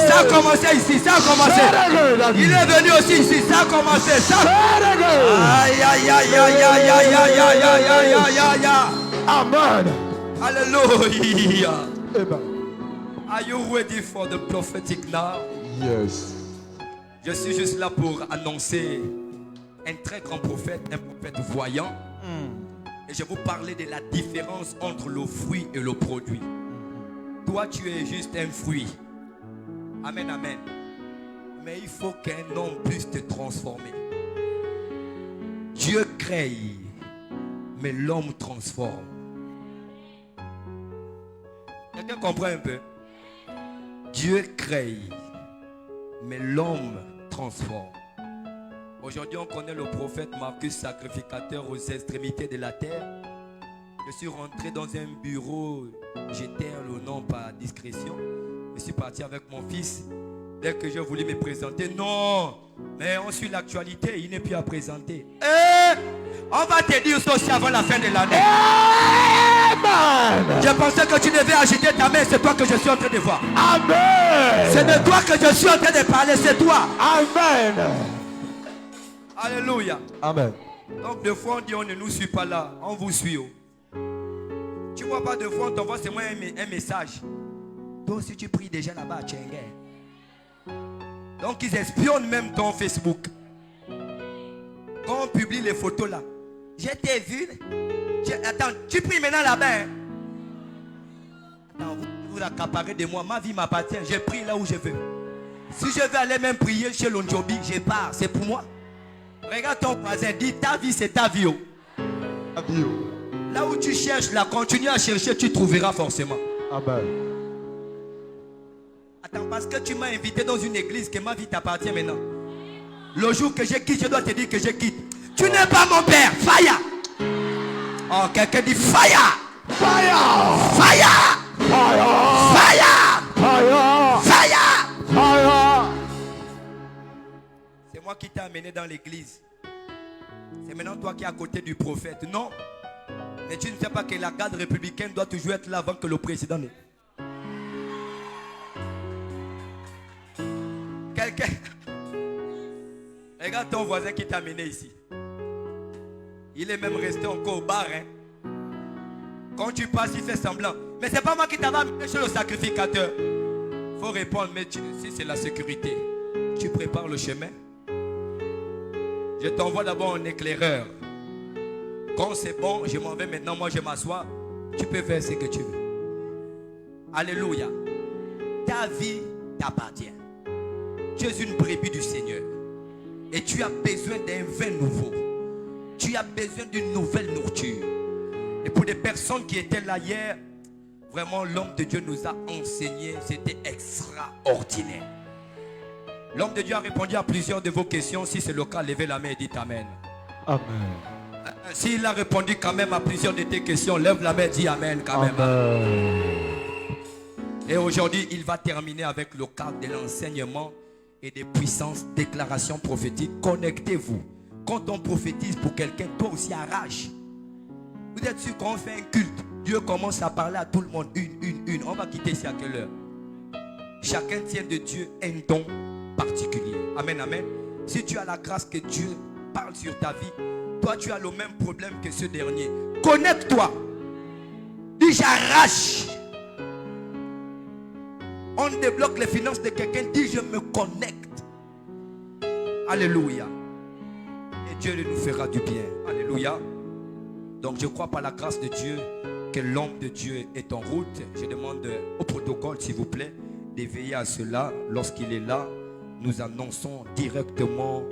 Ça a commencé ici, ça a commencé. Il est venu aussi ici, ça a commencé. Ça... Aïe, aïe, aïe, aïe, aïe, aïe, aïe, aïe, aïe, aïe, aïe, aïe. Amen. Alléluia. Amen. Are you ready for the prophetic now? Yes. Je suis juste là pour annoncer un très grand prophète, un prophète voyant. Et je vais vous parler de la différence entre le fruit et le produit. Toi, tu es juste un fruit. Amen, amen. Mais il faut qu'un homme puisse te transformer. Dieu crée, mais l'homme transforme. Quelqu'un comprend un peu? Dieu crée, mais l'homme transforme. Aujourd'hui, on connaît le prophète Marcus, sacrificateur aux extrémités de la terre. Je suis rentré dans un bureau, j'étais le nom par discrétion. Je suis parti avec mon fils. Dès que j'ai voulu me présenter, non, mais on suit l'actualité, il n'est plus à présenter. On va te dire ça aussi avant la fin de l'année. Amen. Je pensais que tu devais agiter ta main, c'est toi que je suis en train de voir. Amen. C'est de toi que je suis en train de parler, c'est toi. Amen. Alléluia. Amen. Donc des fois on dit on ne nous suit pas là, on vous suit. Tu vois pas de fois on t'envoie seulement un message. Donc si tu pries déjà là-bas, tu es un gars. Donc ils espionnent même ton Facebook. Quand on publie les photos là, je t'ai vu. Attends, tu pries maintenant là-bas. Hein? Attends, vous accaparez de moi, ma vie m'appartient, je prie là où je veux. Si je veux aller même prier chez l'Ondjobi, je pars, c'est pour moi. Regarde ton voisin, dis ta vie c'est ta vie. Là où tu cherches, là, continue à chercher, tu trouveras forcément. Amen. Attends, parce que tu m'as invité dans une église que ma vie t'appartient maintenant. Le jour que je quitte, je dois te dire que je quitte. Tu n'es pas mon père, fire. Oh, quelqu'un dit fire. Fire. Fire. Fire. Fire. Fire. Fire. Fire. C'est moi qui t'ai amené dans l'église. C'est maintenant toi qui es à côté du prophète. Non. Mais tu ne sais pas que la garde républicaine doit toujours être là avant que le président ne... Quelqu'un... Regarde ton voisin qui t'a amené ici. Il est même resté encore au bar. Hein. Quand tu passes, il fait semblant. Mais c'est pas moi qui t'avais amené chez le sacrificateur. Faut répondre, mais si c'est la sécurité, tu prépares le chemin. Je t'envoie d'abord un éclaireur. Quand c'est bon, je m'en vais maintenant, moi je m'assois. Tu peux faire ce que tu veux. Alléluia. Ta vie t'appartient. Tu es une brebis du Seigneur. Et tu as besoin d'un vin nouveau. Tu as besoin d'une nouvelle nourriture. Et pour des personnes qui étaient là hier, vraiment l'homme de Dieu nous a enseigné. C'était extraordinaire. L'homme de Dieu a répondu à plusieurs de vos questions. Si c'est le cas, levez la main et dites Amen. Amen. S'il a répondu quand même à plusieurs de tes questions, lève la main, dis Amen quand même. Amen. Et aujourd'hui, il va terminer avec le cadre de l'enseignement et des puissances, déclarations prophétiques. Connectez-vous. Quand on prophétise pour quelqu'un, toi aussi arrache. Vous êtes sûr qu'on fait un culte, Dieu commence à parler à tout le monde, une. On va quitter ici à quelle heure? Chacun tient de Dieu un don particulier. Amen, amen. Si tu as la grâce que Dieu parle sur ta vie, toi tu as le même problème que ce dernier. Connecte-toi. Dis j'arrache. On débloque les finances de quelqu'un, dis je me connecte. Alléluia. Et Dieu nous fera du bien. Alléluia. Donc je crois par la grâce de Dieu que l'homme de Dieu est en route. Je demande au protocole s'il vous plaît de veiller à cela. Lorsqu'il est là, nous annonçons directement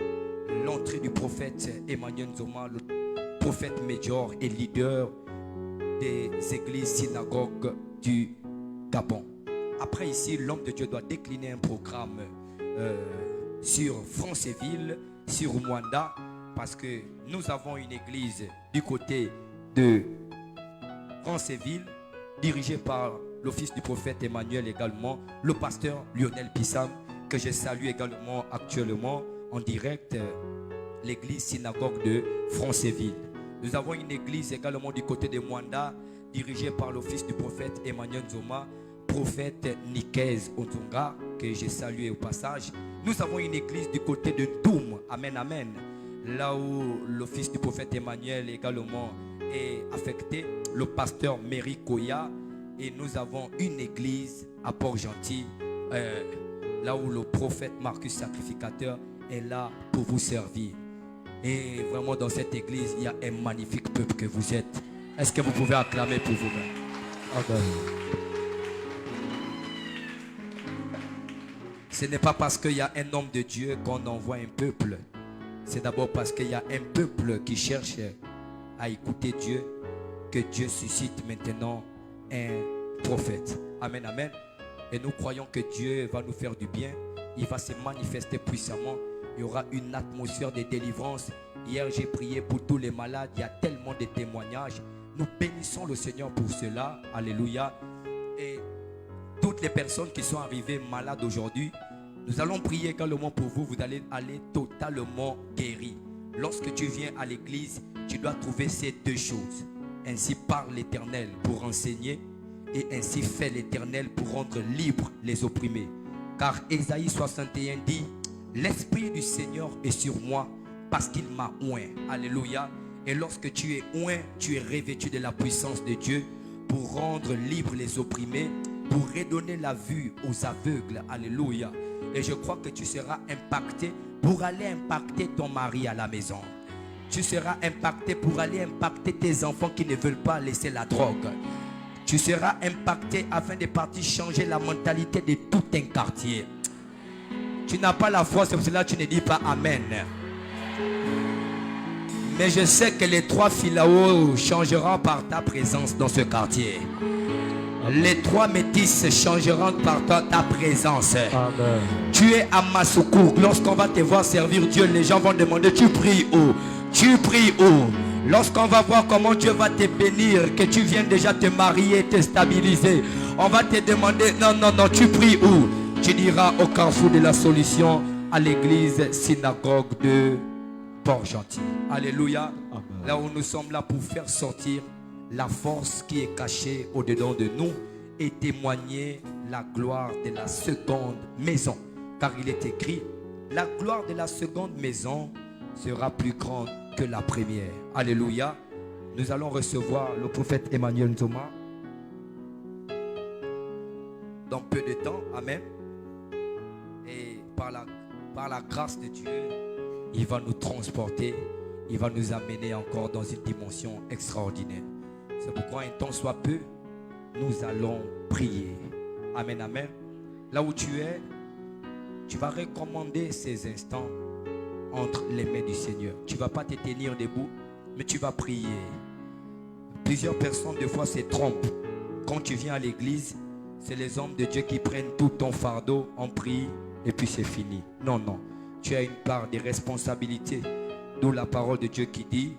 l'entrée du prophète Emmanuel Nzoma, le prophète major et leader des églises synagogues du Gabon. Après ici, l'homme de Dieu doit décliner un programme sur Franceville, sur Rwanda, parce que nous avons une église du côté de Franceville, dirigée par l'office du prophète Emmanuel également, le pasteur Lionel Pissam, que je salue également actuellement en direct, l'église synagogue de Franceville. Nous avons une église également du côté de Mwanda, dirigée par l'office du prophète Emmanuel Nzoma, prophète Nikez Otunga, que j'ai salué au passage. Nous avons une église du côté de Doum, amen, amen, là où l'office du prophète Emmanuel également est affecté, le pasteur Mary Koya. Et nous avons une église à Port-Gentil, là où le prophète Marcus Sacrificateur est là pour vous servir. Et vraiment dans cette église, il y a un magnifique peuple que vous êtes. Est-ce que vous pouvez acclamer pour vous-même? Amen. Ce n'est pas parce qu'il y a un homme de Dieu qu'on envoie un peuple. C'est d'abord parce qu'il y a un peuple qui cherche à écouter Dieu que Dieu suscite maintenant un prophète. Amen, amen. Et nous croyons que Dieu va nous faire du bien. Il va se manifester puissamment. Il y aura une atmosphère de délivrance. Hier, j'ai prié pour tous les malades. Il y a tellement de témoignages. Nous bénissons le Seigneur pour cela. Alléluia. Et toutes les personnes qui sont arrivées malades aujourd'hui, nous allons prier également pour vous. Vous allez aller totalement guéri. Lorsque tu viens à l'église, tu dois trouver ces deux choses. Ainsi parle l'Éternel pour enseigner, et ainsi fait l'Éternel pour rendre libres les opprimés. Car Ésaïe 61 dit, l'Esprit du Seigneur est sur moi parce qu'il m'a oint. Alléluia. Et lorsque tu es oint, tu es revêtu de la puissance de Dieu pour rendre libres les opprimés, pour redonner la vue aux aveugles. Alléluia. Et je crois que tu seras impacté pour aller impacter ton mari à la maison. Tu seras impacté pour aller impacter tes enfants qui ne veulent pas laisser la drogue. Tu seras impacté afin de partir changer la mentalité de tout un quartier. Tu n'as pas la foi, c'est pour cela que tu ne dis pas Amen. Mais je sais que les trois Philaos changeront par ta présence dans ce quartier. Les trois métis changeront par ta présence. Amen. Tu es à ma secours. Lorsqu'on va te voir servir Dieu, les gens vont demander, tu pries où? Tu pries où? Lorsqu'on va voir comment Dieu va te bénir, que tu viens déjà te marier, te stabiliser, on va te demander, non, tu pries où? Tu diras au carrefour de la solution, à l'église synagogue de Port-Gentil. Alléluia. Amen. Là où nous sommes là pour faire sortir la force qui est cachée au-dedans de nous et témoigner la gloire de la seconde maison. Car il est écrit, la gloire de la seconde maison sera plus grande que la première. Alléluia. Nous allons recevoir le prophète Emmanuel Nzoma dans peu de temps. Amen. Et par la grâce de Dieu, il va nous transporter. Il va nous amener encore dans une dimension extraordinaire. C'est pourquoi un temps soit peu, nous allons prier. Amen, amen. Là où tu es, tu vas recommander ces instants entre les mains du Seigneur. Tu ne vas pas te tenir debout, mais tu vas prier. Plusieurs personnes, des fois, se trompent. Quand tu viens à l'église, c'est les hommes de Dieu qui prennent tout ton fardeau, on prie, et puis c'est fini. Non. Tu as une part de responsabilité. D'où la parole de Dieu qui dit,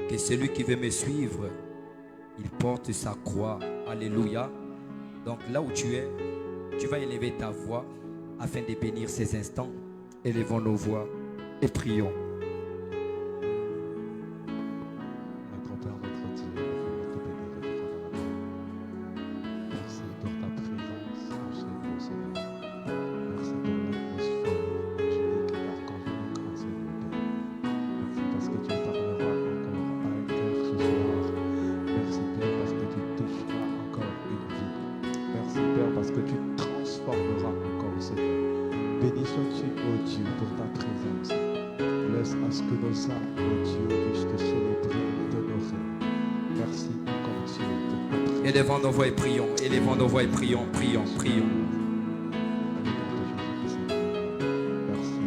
que celui qui veut me suivre, il porte sa croix. Alléluia. Donc là où tu es, tu vas élever ta voix afin de bénir ces instants. Élevons nos voix et prions. Notre Père, notre Dieu, nous voulons te bénir et te rendre la gloire. Merci pour ta présence en chez nous, Seigneur. Merci pour l'atmosphère angélique et archangélique en Seigneur. Merci parce que tu parleras encore à un cœur ce soir. Merci Père parce que tu toucheras encore une vie. Merci Père parce que tu transformeras encore, Seigneur. Béni sois-tu, ô Dieu, pour ta présence. Laisse à ce que nos âmes, ô Dieu, puissent te célébrer et t'honorer. Merci encore, Dieu, pour ta présence. Élevons nos voix et prions. Élevons nos voix et prions. Prions, prions. Merci,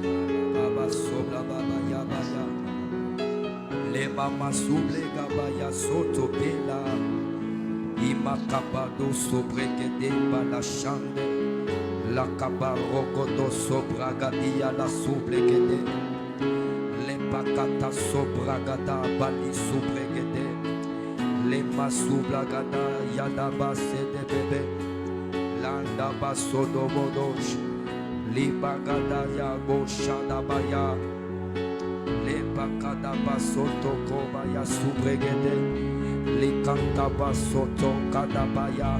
Père. Baba sobla baba ya baya. Le mama suble gabaya soto pela. Ima kabado sobregede bala shande. La kabarokodo sobragadia la sublegede. Le pakata sobragada bali subregede. Le masublagada yadaba sede bebe. Landa basodo bodosh. Libagada ya boshadabaya. Le bakada basoto kobaya subregede. Le kantaba soto kadabaya.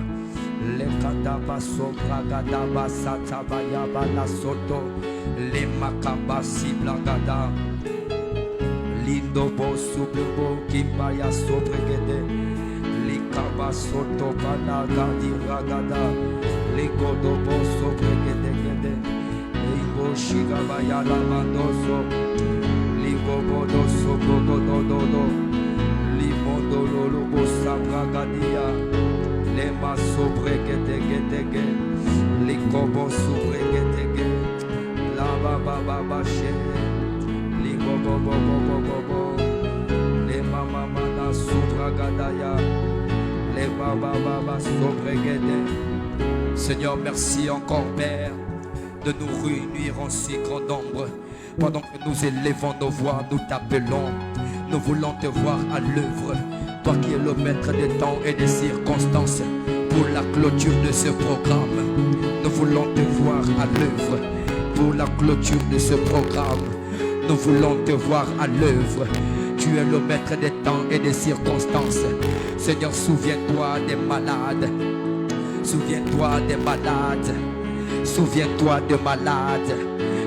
Le kadaba sobragada satabaya bala soto. Le makaba siblagada. Lindo bo subbo kimbaya sobregede. Le kaba soto bala gadi ragada. Le godo bo sobregede gede. Le shigabaya la mandoso. Le godo sobogododo. Le mondolo bo sabragadia. Le maso bregedegedege, le kobo subregedege, la baba baba she, le bobo bobo bobo bobo, le mama mana subragadaya, le baba baba subregede. Seigneur, merci encore Père de nous réunir en si grand nombre. Pendant que nous élevons nos voix, nous t'appelons, nous voulons te voir à l'œuvre. Toi qui es le maître des temps et des circonstances, pour la clôture de ce programme, nous voulons te voir à l'œuvre. Pour la clôture de ce programme, nous voulons te voir à l'œuvre. Tu es le maître des temps et des circonstances. Seigneur, souviens-toi des malades. Souviens-toi des malades. Souviens-toi des malades.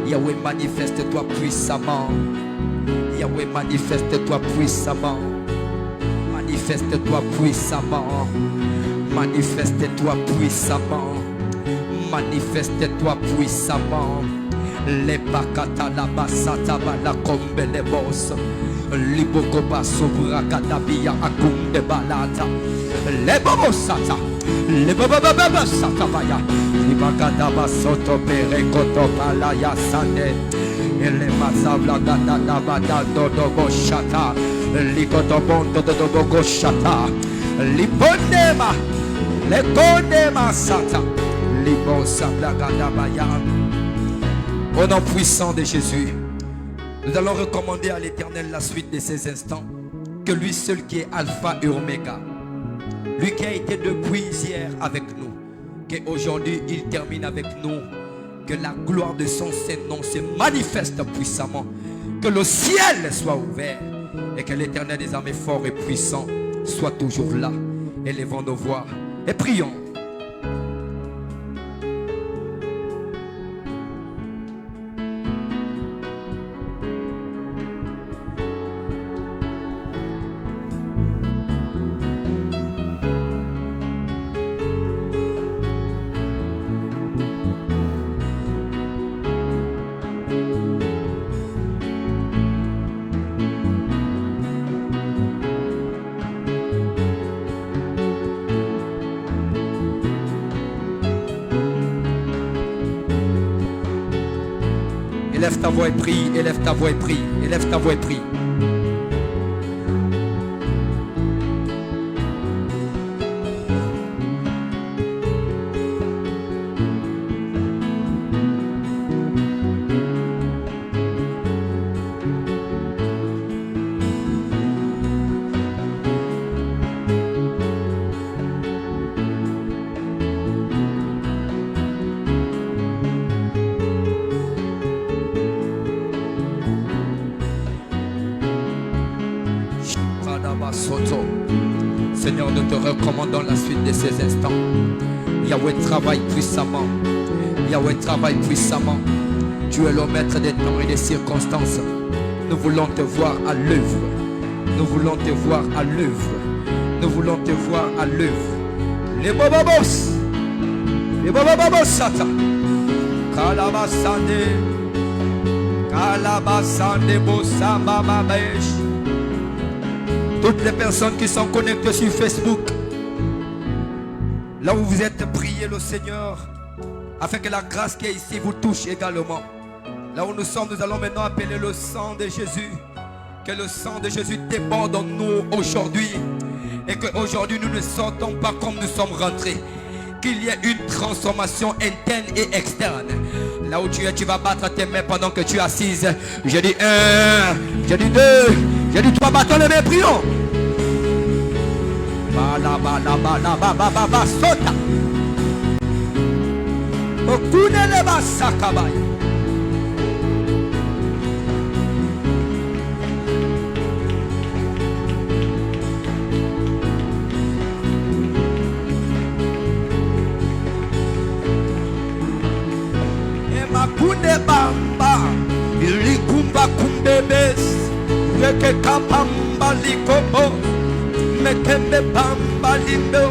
Yahweh, manifeste-toi puissamment. Yahweh, manifeste-toi puissamment. Manifeste-toi puissamment. Manifeste-toi puissamment. Manifeste-toi puissamment. Les bakata la basata la kombe les boss. Liboko baso brakadabia akumbe balata. Les bobosata. Les bobobobaba satavaya. Libakada basoto perekoto balaya sande. Les mazabla gada dabada dodo shata. Likotobondo dodo goshata. Libonema. Lekonema sata. Libosabla gada baya. Au nom puissant de Jésus, nous allons recommander à l'Éternel la suite de ces instants. Que lui seul qui est Alpha et Oméga, lui qui a été depuis hier avec nous, qu'aujourd'hui il termine avec nous, que la gloire de son Saint-Nom se manifeste puissamment, que le ciel soit ouvert et que l'Éternel des armées fort et puissant soit toujours là. Élevons nos voix et prions. Élève ta voix et prie, élève ta voix et prie, élève ta voix et prie. Seigneur, nous te recommandons la suite de ces instants. Yahweh, travaille puissamment. Yahweh, travaille puissamment. Tu es le maître des temps et des circonstances. Nous voulons te voir à l'œuvre. Nous voulons te voir à l'œuvre. Nous voulons te voir à l'œuvre. Les bobobos. Les bobobos, Satan. Kalabasande. Kalabasande, Bosamba, Babesh. Toutes les personnes qui sont connectées sur Facebook, là où vous êtes, priez le Seigneur afin que la grâce qui est ici vous touche également. Là où nous sommes, nous allons maintenant appeler le sang de Jésus. Que le sang de Jésus déborde en nous aujourd'hui. Et qu'aujourd'hui nous ne sortons pas comme nous sommes rentrés. Qu'il y ait une transformation interne et externe. Là où tu es, tu vas battre tes mains pendant que tu es assise. J'ai dit 1, j'ai dit 2, j'ai dit 3, battons les mains, prions. Sota. Okune basakabaya. Kunde bamba ilikumba kumbebes reke kapamba likobo mekembe bamba limbe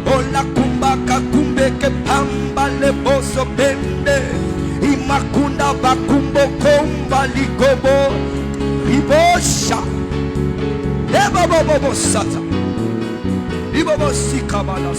ola kumba kakumbe ke pamba leboso bende imakunda bakumbo komba likobo ibosha ebobobo sata ibobo sikabala.